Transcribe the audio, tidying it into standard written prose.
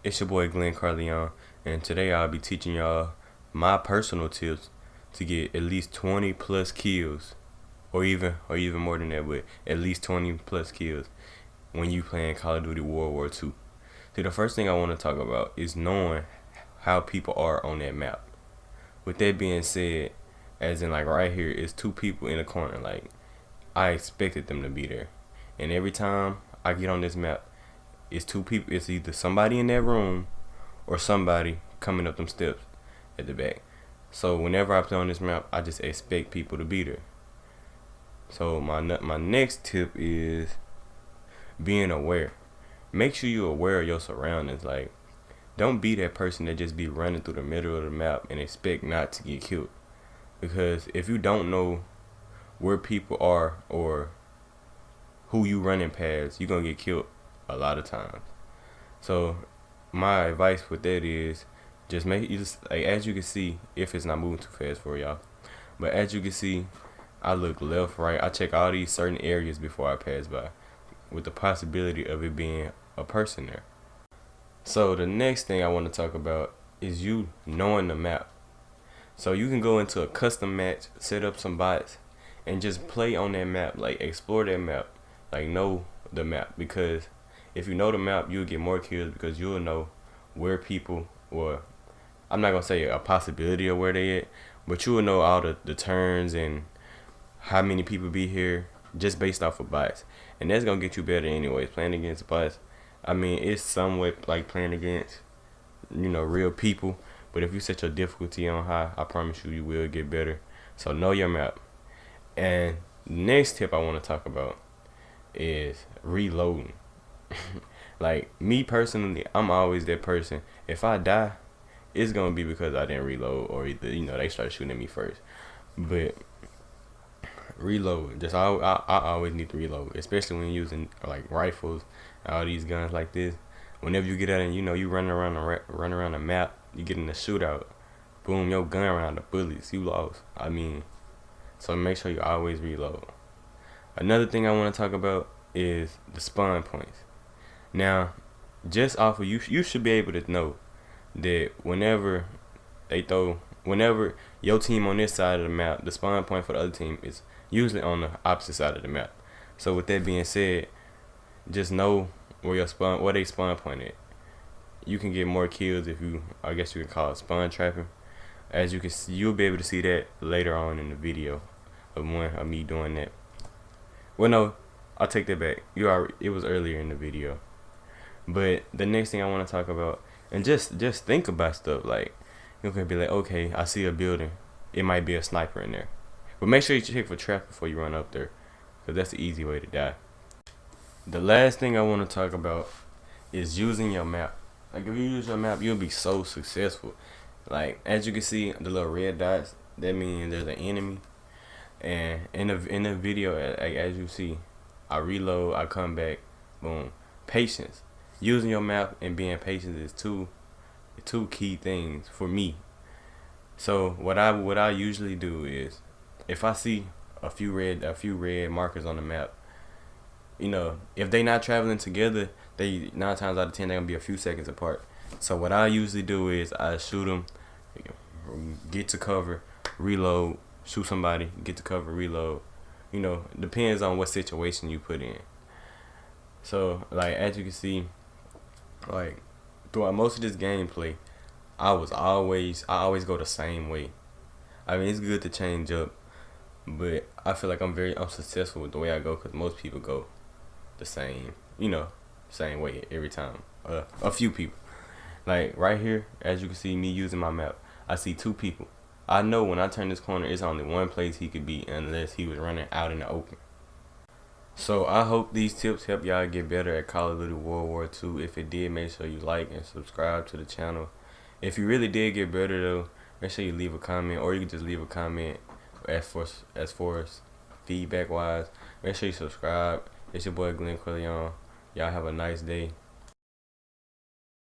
It's your boy Glenn Carleon, and today I'll be teaching y'all my personal tips to get at least 20 plus kills, or even more than that, but at least 20 plus kills when you playing Call of Duty World War II. See, the first thing I want to talk about is knowing how people are on that map. With that being said, as in like right here, it's two people in the corner. Like I expected them to be there, and every time I get on this map, it's two people. It's either somebody in that room or somebody coming up them steps at the back. So whenever I play on this map, I just expect people to be there. So my next tip is being aware. Make sure you're aware of your surroundings. Like, don't be that person that just be running through the middle of the map and expect not to get killed. Because if you don't know where people are or who you running past, you're gonna get killed a lot of times. So my advice with that is just like, as you can see, if it's not moving too fast for y'all, but as you can see, I look left, right, I check all these certain areas before I pass by, with the possibility of it being a person there. So the next thing I want to talk about is you knowing the map. So you can go into a custom match, set up some bots, and just play on that map, like explore that map, like know the map. Because if you know the map, you'll get more kills because you'll know where people, or I'm not gonna say a possibility of where they at, but you will know all the turns and how many people be here just based off of bots. And that's gonna get you better anyways. Playing against bots, I mean, it's somewhat like playing against, real people. But if you set your difficulty on high, I promise you will get better. So know your map. And next tip I want to talk about is reloading. Like me personally, I'm always that person. If I die, it's gonna be because I didn't reload, or either they start shooting at me first. But reload, just I always need to reload, especially when using like rifles, all these guns like this. Whenever you get out and you run around the map, you get in the shootout, boom, your gun around the bullets, you lost. I mean, so make sure you always reload. Another thing I want to talk about is the spawn points. Now, just off of you should be able to know that whenever your team on this side of the map, the spawn point for the other team is usually on the opposite side of the map. So with that being said, just know where they spawn point at. You can get more kills if I guess you can call it spawn trapping. As you can see, you'll be able to see that later on in the video of me doing that. Well, no, I'll take that back. It was earlier in the video. But the next thing I want to talk about, and just think about stuff, like you can be like, okay, I see a building, it might be a sniper in there, but make sure you check for trap before you run up there, because that's the easy way to die. The last thing I want to talk about is using your map. Like if you use your map, you'll be so successful. Like as you can see, the little red dots, that means there's an enemy. And in the video, as you see, I reload, I come back, boom. Patience. Using your map and being patient is two key things for me. So what I usually do is, if I see a few red markers on the map, if they not traveling together, they 9 times out of 10 they're gonna be a few seconds apart. So what I usually do is I shoot them, get to cover, reload, shoot somebody, get to cover, reload. Depends on what situation you put in. So like as you can see, like throughout most of this gameplay, I always go the same way. I mean, it's good to change up, but I feel like I'm successful with the way I go, because most people go the same way every time. A few people, like right here, as you can see me using my map, I see 2 people. I know when I turn this corner, it's only one place he could be unless he was running out in the open. So I hope these tips help y'all get better at Call of Duty World War II. If it did, make sure you like and subscribe to the channel. If you really did get better though, make sure you leave a comment, or you can just leave a comment as far as feedback wise. Make sure you subscribe. It's your boy Glenn Carleon. Y'all have a nice day.